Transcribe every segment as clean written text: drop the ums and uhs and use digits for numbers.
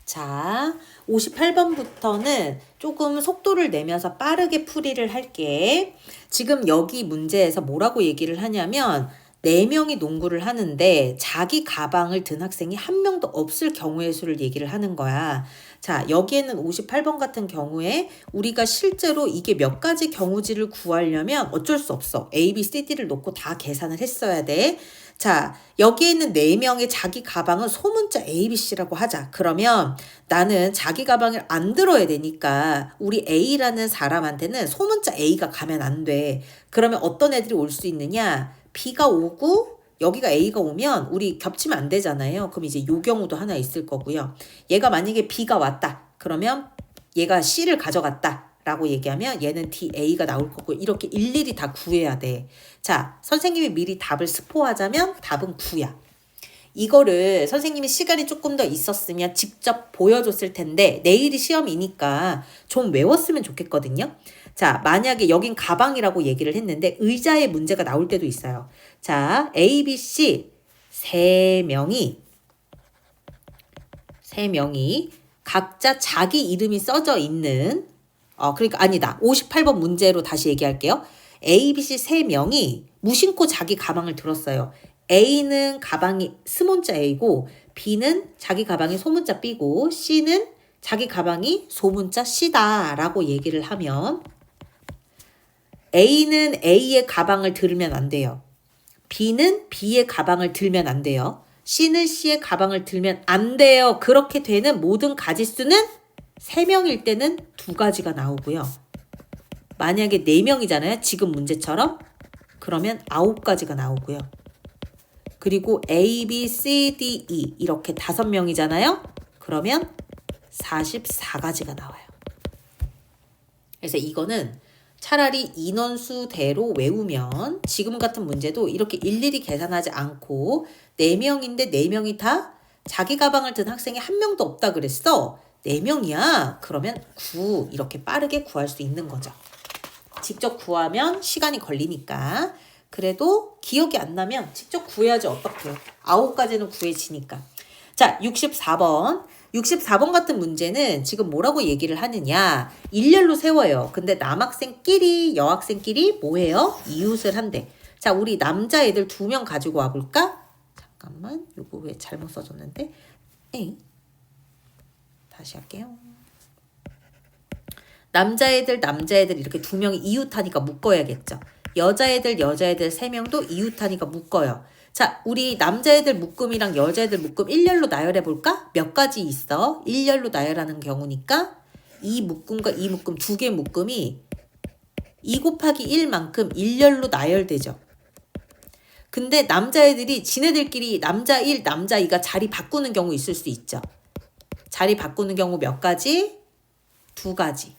자, 58번부터는 조금 속도를 내면서 빠르게 풀이를 할게. 지금 여기 문제에서 뭐라고 얘기를 하냐면 4명이 농구를 하는데 자기 가방을 든 학생이 한 명도 없을 경우의 수를 얘기를 하는 거야. 자, 여기에는 58번 같은 경우에 우리가 실제로 이게 몇 가지 경우지를 구하려면 어쩔 수 없어. A, B, C, D를 놓고 다 계산을 했어야 돼. 자, 여기에 있는 4명의 자기 가방은 소문자 ABC라고 하자. 그러면 나는 자기 가방을 안 들어야 되니까 우리 A라는 사람한테는 소문자 A가 가면 안 돼. 그러면 어떤 애들이 올 수 있느냐? B가 오고 여기가 A가 오면 우리 겹치면 안 되잖아요. 그럼 이제 요 경우도 하나 있을 거고요. 얘가 만약에 B가 왔다. 그러면 얘가 C를 가져갔다. 라고 얘기하면 얘는 DA가 나올 거고 이렇게 일일이 다 구해야 돼. 자, 선생님이 미리 답을 스포하자면 답은 9야. 이거를 선생님이 시간이 조금 더 있었으면 직접 보여줬을 텐데 내일이 시험이니까 좀 외웠으면 좋겠거든요. 자, 만약에 여긴 가방이라고 얘기를 했는데 의자에 문제가 나올 때도 있어요. 자, A, B, C 세 명이 각자 자기 이름이 써져 있는 그러니까 아니다. 58번 문제로 다시 얘기할게요. A, B, C 세 명이 무심코 자기 가방을 들었어요. A는 가방이 스몬자 A고 B는 자기 가방이 소문자 B고 C는 자기 가방이 소문자 C다 라고 얘기를 하면 A는 A의 가방을 들으면 안 돼요. B는 B의 가방을 들면 안 돼요. C는 C의 가방을 들면 안 돼요. 그렇게 되는 모든 가지수는 3명일 때는 2가지가 나오고요. 만약에 4명이잖아요. 지금 문제처럼. 그러면 9가지가 나오고요. 그리고 A, B, C, D, E 이렇게 5명이잖아요. 그러면 44가지가 나와요. 그래서 이거는 차라리 인원수대로 외우면 지금 같은 문제도 이렇게 일일이 계산하지 않고 4명인데 4명이 다 자기 가방을 든 학생이 한 명도 없다 그랬어. 4명이야. 그러면 9 이렇게 빠르게 구할 수 있는 거죠. 직접 구하면 시간이 걸리니까. 그래도 기억이 안 나면 직접 구해야지 어떡해요. 9가지는 구해지니까. 자, 64번. 64번 같은 문제는 지금 뭐라고 얘기를 하느냐. 일렬로 세워요. 근데 남학생끼리 여학생끼리 뭐해요? 이웃을 한대. 자, 우리 남자애들 2명 가지고 와볼까? 잠깐만. 요거 왜 잘못 써줬는데? 에이. 다시 할게요. 남자애들 이렇게 2명이 이웃하니까 묶어야겠죠. 여자애들 3명도 이웃하니까 묶어요. 자, 우리 남자애들 묶음이랑 여자애들 묶음 일렬로 나열해볼까? 몇 가지 있어? 일렬로 나열하는 경우니까 이 묶음과 이 묶음 2개 묶음이 2 곱하기 1만큼 일렬로 나열되죠. 근데 남자애들이 지네들끼리 남자 1, 남자 2가 자리 바꾸는 경우 있을 수 있죠. 자리 바꾸는 경우 몇 가지? 2가지.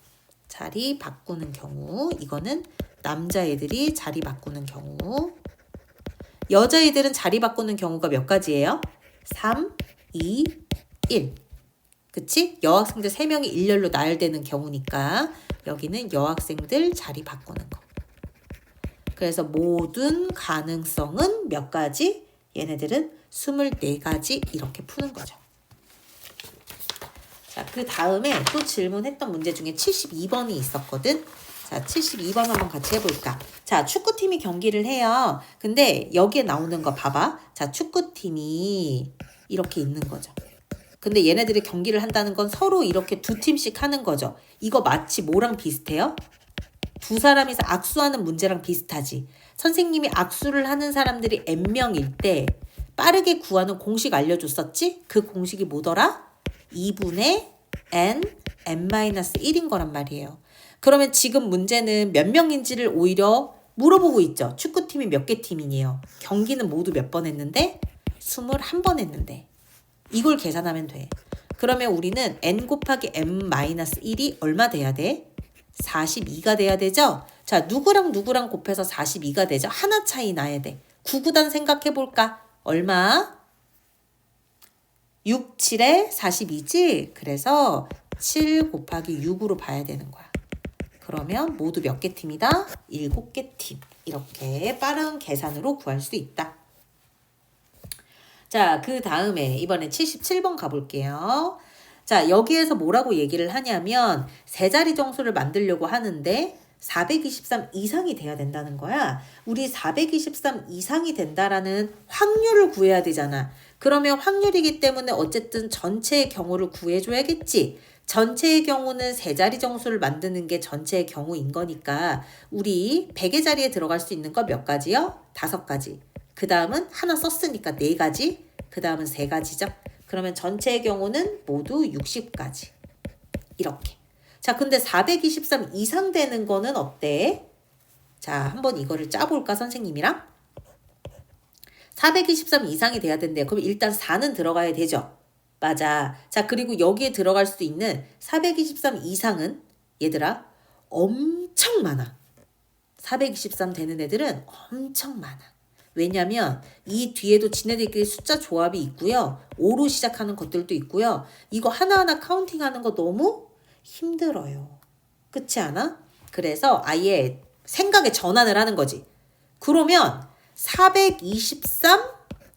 자리 바꾸는 경우. 이거는 남자애들이 자리 바꾸는 경우. 여자애들은 자리 바꾸는 경우가 몇 가지예요? 3, 2, 1. 그치? 여학생들 3명이 일렬로 나열되는 경우니까 여기는 여학생들 자리 바꾸는 거. 그래서 모든 가능성은 몇 가지? 얘네들은 24가지 이렇게 푸는 거죠. 자, 그 다음에 또 질문했던 문제 중에 72번이 있었거든. 자, 72번 한번 같이 해볼까? 자, 축구팀이 경기를 해요. 근데 여기에 나오는 거 봐봐. 자, 축구팀이 이렇게 있는 거죠. 근데 얘네들이 경기를 한다는 건 서로 이렇게 2팀씩 하는 거죠. 이거 마치 뭐랑 비슷해요? 2사람이서 악수하는 문제랑 비슷하지. 선생님이 악수를 하는 사람들이 n명일 때 빠르게 구하는 공식 알려줬었지? 그 공식이 뭐더라? 2분의 n-1인 거란 말이에요. 그러면 지금 문제는 몇 명인지를 오히려 물어보고 있죠. 축구팀이 몇 개 팀이에요. 경기는 모두 몇 번 했는데? 21번 했는데. 이걸 계산하면 돼. 그러면 우리는 n 곱하기 n-1이 얼마 돼야 돼? 42가 돼야 되죠? 자, 누구랑 곱해서 42가 되죠? 하나 차이 나야 돼. 9구단 생각해볼까? 얼마? 6, 7에 42지? 그래서 7 곱하기 6으로 봐야 되는 거야. 그러면 모두 몇 개 팀이다? 7개 팀. 이렇게 빠른 계산으로 구할 수 있다. 자, 그 다음에 이번에 77번 가볼게요. 자, 여기에서 뭐라고 얘기를 하냐면 세 자리 정수를 만들려고 하는데 423 이상이 돼야 된다는 거야. 우리 423 이상이 된다라는 확률을 구해야 되잖아. 그러면 확률이기 때문에 어쨌든 전체의 경우를 구해줘야겠지. 전체의 경우는 세 자리 정수를 만드는 게 전체의 경우인 거니까 우리 100의 자리에 들어갈 수 있는 거 몇 가지요? 5가지. 그 다음은 하나 썼으니까 4가지. 그 다음은 3가지죠. 그러면 전체의 경우는 모두 60가지. 이렇게. 자, 근데 423 이상 되는 거는 어때? 자, 한번 이거를 짜볼까, 선생님이랑? 423 이상이 돼야 된대요. 그럼 일단 4는 들어가야 되죠? 맞아. 자, 그리고 여기에 들어갈 수 있는 423 이상은 얘들아 엄청 많아. 423 되는 애들은 엄청 많아. 왜냐면 이 뒤에도 지네들끼리 숫자 조합이 있고요. 5로 시작하는 것들도 있고요. 이거 하나하나 카운팅하는 거 너무 힘들어요. 그렇지 않아? 그래서 아예 생각의 전환을 하는 거지. 그러면 423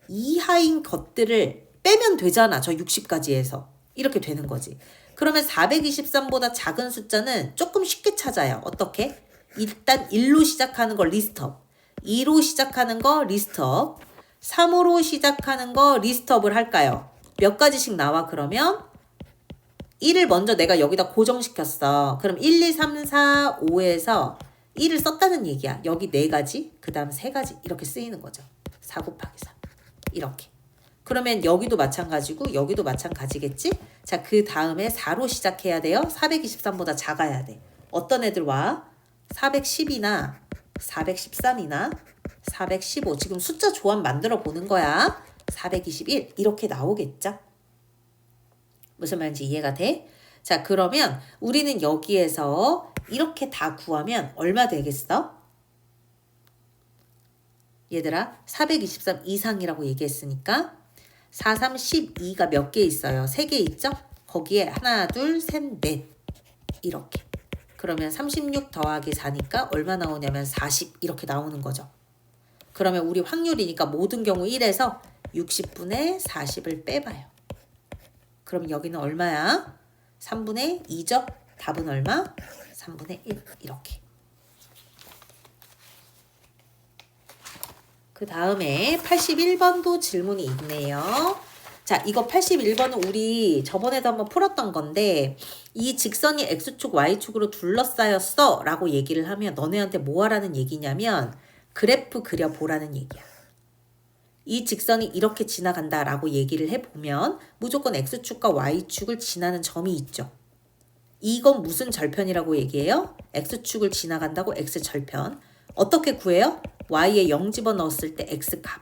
이하인 것들을 빼면 되잖아. 저 60까지에서. 이렇게 되는 거지. 그러면 423보다 작은 숫자는 조금 쉽게 찾아요. 어떻게? 일단 1로 시작하는 거 리스트업. 2로 시작하는 거 리스트업. 3으로 시작하는 거 리스트업을 할까요? 몇 가지씩 나와 그러면? 1을 먼저 내가 여기다 고정시켰어. 그럼 1, 2, 3, 4, 5에서 1을 썼다는 얘기야. 여기 4가지, 그 다음 3가지 이렇게 쓰이는 거죠. 4 곱하기 3 이렇게. 그러면 여기도 마찬가지고 여기도 마찬가지겠지? 자, 그 다음에 4로 시작해야 돼요. 423보다 작아야 돼. 어떤 애들 와? 410이나 413이나 415. 지금 숫자 조합 만들어 보는 거야. 421 이렇게 나오겠죠? 무슨 말인지 이해가 돼? 자, 그러면 우리는 여기에서 이렇게 다 구하면 얼마 되겠어? 얘들아, 423 이상이라고 얘기했으니까 4, 3, 12가 몇 개 있어요? 3개 있죠? 거기에 하나, 둘, 셋, 넷 이렇게. 그러면 36 더하기 4니까 얼마 나오냐면 40 이렇게 나오는 거죠. 그러면 우리 확률이니까 모든 경우 1에서 60분의 40을 빼봐요. 그럼 여기는 얼마야? 3분의 2죠? 답은 얼마? 3분의 1 이렇게. 그 다음에 81번도 질문이 있네요. 자, 이거 81번은 우리 저번에도 한번 풀었던 건데 이 직선이 X축, Y축으로 둘러싸였어 라고 얘기를 하면 너네한테 뭐 하라는 얘기냐면 그래프 그려보라는 얘기야. 이 직선이 이렇게 지나간다 라고 얘기를 해보면 무조건 X축과 Y축을 지나는 점이 있죠. 이건 무슨 절편이라고 얘기해요? X축을 지나간다고 X절편. 어떻게 구해요? Y에 0 집어넣었을 때 X값.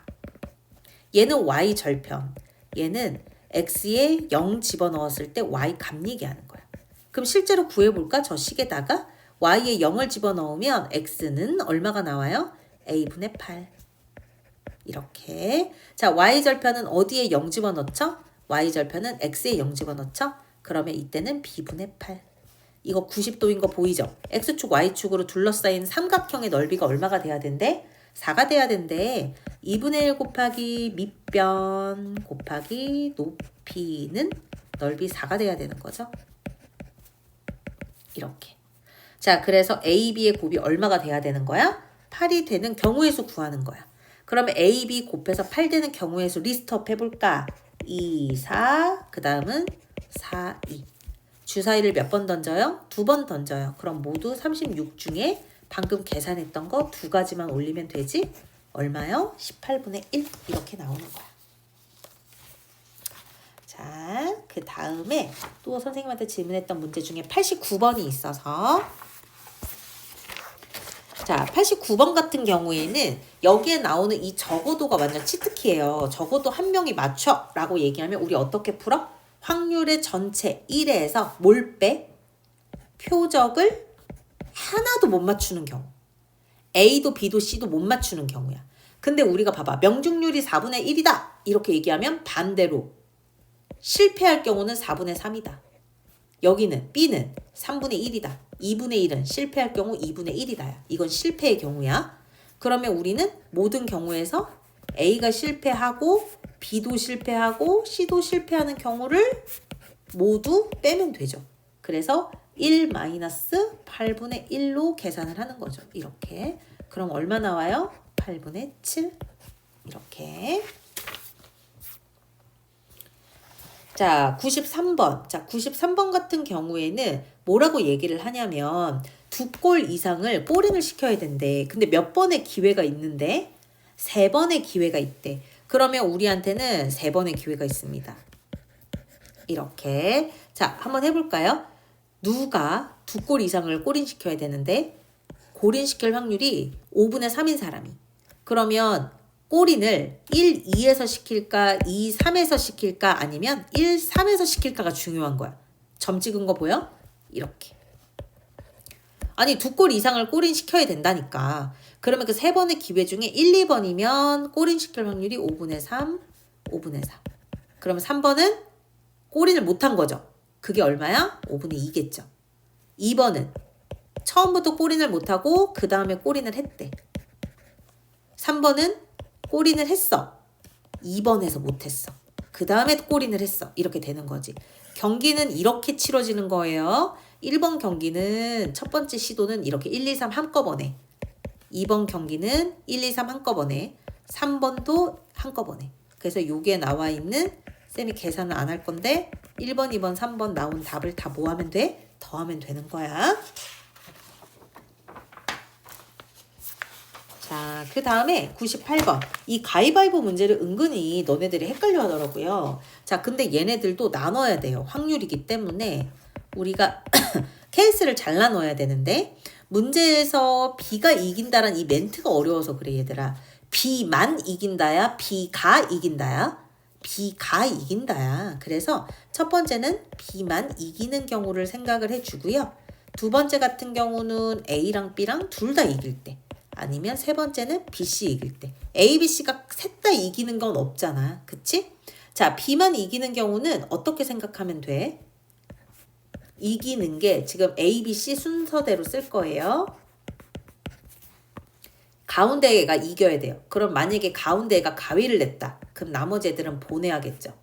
얘는 Y절편. 얘는 X에 0 집어넣었을 때 Y값 얘기하는 거야. 그럼 실제로 구해볼까? 저 식에다가 Y에 0을 집어넣으면 X는 얼마가 나와요? A분의 8. 이렇게. 자, Y절편은 어디에 0 집어넣죠? Y절편은 X에 0 집어넣죠? 그러면 이때는 B분의 8. 이거 90도인 거 보이죠? X축, Y축으로 둘러싸인 삼각형의 넓이가 얼마가 돼야 된대? 4가 돼야 된대. 2분의 1 곱하기 밑변 곱하기 높이는 넓이 4가 돼야 되는 거죠. 이렇게. 자, 그래서 A, B의 곱이 얼마가 돼야 되는 거야? 8이 되는 경우의 수 구하는 거야. 그러면 A, B 곱해서 8 되는 경우의 수 리스트업 해볼까? 2, 4, 그 다음은 4, 2. 주사위를 몇 번 던져요? 2번 던져요. 그럼 모두 36 중에 방금 계산했던 거 2가지만 올리면 되지? 얼마요? 18분의 1 이렇게 나오는 거야. 자, 그 다음에 또 선생님한테 질문했던 문제 중에 89번이 있어서 자, 89번 같은 경우에는 여기에 나오는 이 적어도가 완전 치트키예요. 적어도 한 명이 맞춰 라고 얘기하면 우리 어떻게 풀어? 확률의 전체 1에서 뭘 빼? 표적을 하나도 못 맞추는 경우. A도 B도 C도 못 맞추는 경우야. 근데 우리가 봐봐. 명중률이 4분의 1이다. 이렇게 얘기하면 반대로 실패할 경우는 4분의 3이다. 여기는 B는 3분의 1이다. 2분의 1은 실패할 경우 2분의 1이다. 이건 실패의 경우야. 그러면 우리는 모든 경우에서 A가 실패하고 B도 실패하고 C도 실패하는 경우를 모두 빼면 되죠. 그래서 1 마이너스 8분의 1로 계산을 하는 거죠. 이렇게. 그럼 얼마 나와요? 8분의 7. 이렇게. 자, 93번. 자, 93번 같은 경우에는 뭐라고 얘기를 하냐면 2골 이상을 꼬링을 시켜야 된대. 근데 몇 번의 기회가 있는데 3번의 기회가 있대. 그러면 우리한테는 3번의 기회가 있습니다. 이렇게. 자, 한번 해볼까요? 누가 2골 이상을 꼬린시켜야 되는데 골인시킬 확률이 5분의 3인 사람이. 그러면 꼬린을 1, 2에서 시킬까 2, 3에서 시킬까 아니면 1, 3에서 시킬까가 중요한 거야. 점 찍은 거 보여? 이렇게. 아니 2골 이상을 꼬린시켜야 된다니까. 그러면 그 3번의 기회 중에 1, 2번이면 꼬린시킬 확률이 5분의 3, 5분의 3. 그러면 3번은 꼬린을 못한 거죠. 그게 얼마야? 5분의 2겠죠. 2번은 처음부터 꼬린을 못하고 그 다음에 꼬린을 했대. 3번은 꼬린을 했어. 2번에서 못했어. 그 다음에 꼬린을 했어. 이렇게 되는 거지. 경기는 이렇게 치러지는 거예요. 1번 경기는 첫 번째 시도는 이렇게 1, 2, 3 한꺼번에. 2번 경기는 1, 2, 3 한꺼번에. 3번도 한꺼번에. 그래서 여기에 나와 있는 쌤이 계산을 안 할 건데 1번, 2번, 3번 나온 답을 다 뭐 하면 돼? 더하면 되는 거야. 자, 그 다음에 98번. 이 가위바위보 문제를 은근히 너네들이 헷갈려 하더라고요. 자, 근데 얘네들도 나눠야 돼요. 확률이기 때문에 우리가 케이스를 잘 나눠야 되는데 문제에서 B가 이긴다란 이 멘트가 어려워서 그래 얘들아. B만 이긴다야? B가 이긴다야? B가 이긴다야. 그래서 첫 번째는 B만 이기는 경우를 생각을 해주고요. 두 번째 같은 경우는 A랑 B랑 둘 다 이길 때. 아니면 세 번째는 BC 이길 때. A, B, C가 셋 다 이기는 건 없잖아. 그치? 자, B만 이기는 경우는 어떻게 생각하면 돼? 이기는 게 지금 A, B, C 순서대로 쓸 거예요. 가운데 애가 이겨야 돼요. 그럼 만약에 가운데 애가 가위를 냈다. 그럼 나머지 애들은 보내야겠죠.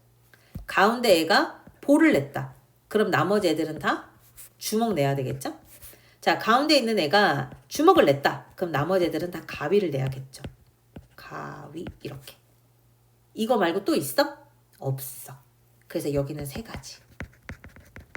가운데 애가 볼을 냈다. 그럼 나머지 애들은 다 주먹 내야 되겠죠. 자, 가운데 있는 애가 주먹을 냈다. 그럼 나머지 애들은 다 가위를 내야겠죠. 가위 이렇게. 이거 말고 또 있어? 없어. 그래서 여기는 3가지.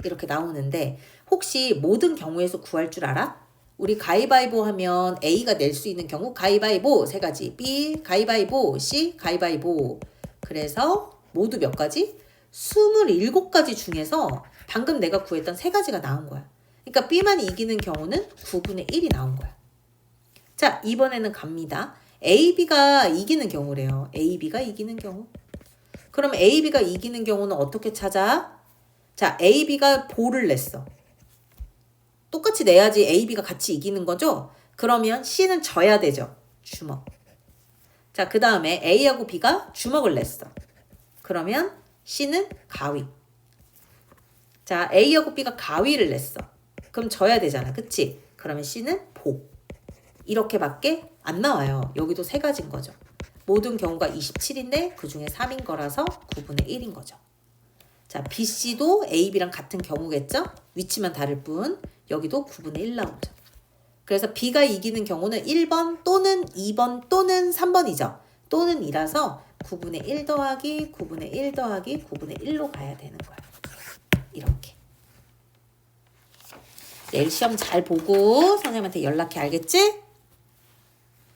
이렇게 나오는데 혹시 모든 경우에서 구할 줄 알아? 우리 가위바위보 하면 A가 낼 수 있는 경우 가위바위보 3가지. B 가위바위보, C 가위바위보. 그래서 모두 몇 가지? 27가지 중에서 방금 내가 구했던 3가지가 나온 거야. 그러니까 B만 이기는 경우는 9분의 1이 나온 거야. 자, 이번에는 갑니다. AB가 이기는 경우래요. AB가 이기는 경우. 그럼 AB가 이기는 경우는 어떻게 찾아? 자, AB가 볼을 냈어. 똑같이 내야지 AB가 같이 이기는 거죠? 그러면 C는 져야 되죠. 주먹. 자, 그 다음에 A하고 B가 주먹을 냈어. 그러면 C는 가위. 자, A하고 B가 가위를 냈어. 그럼 져야 되잖아. 그치? 그러면 C는 보. 이렇게밖에 안 나와요. 여기도 3가지인 거죠. 모든 경우가 27인데 그 중에 3인 거라서 9분의 1인 거죠. 자, BC도 AB랑 같은 경우겠죠? 위치만 다를 뿐. 여기도 9분의 1 나오죠. 그래서 B가 이기는 경우는 1번 또는 2번 또는 3번이죠. 또는 이라서 9분의 1 더하기 9분의 1 더하기 9분의 1로 가야 되는 거야. 이렇게. 내일 시험 잘 보고 선생님한테 연락해. 알겠지?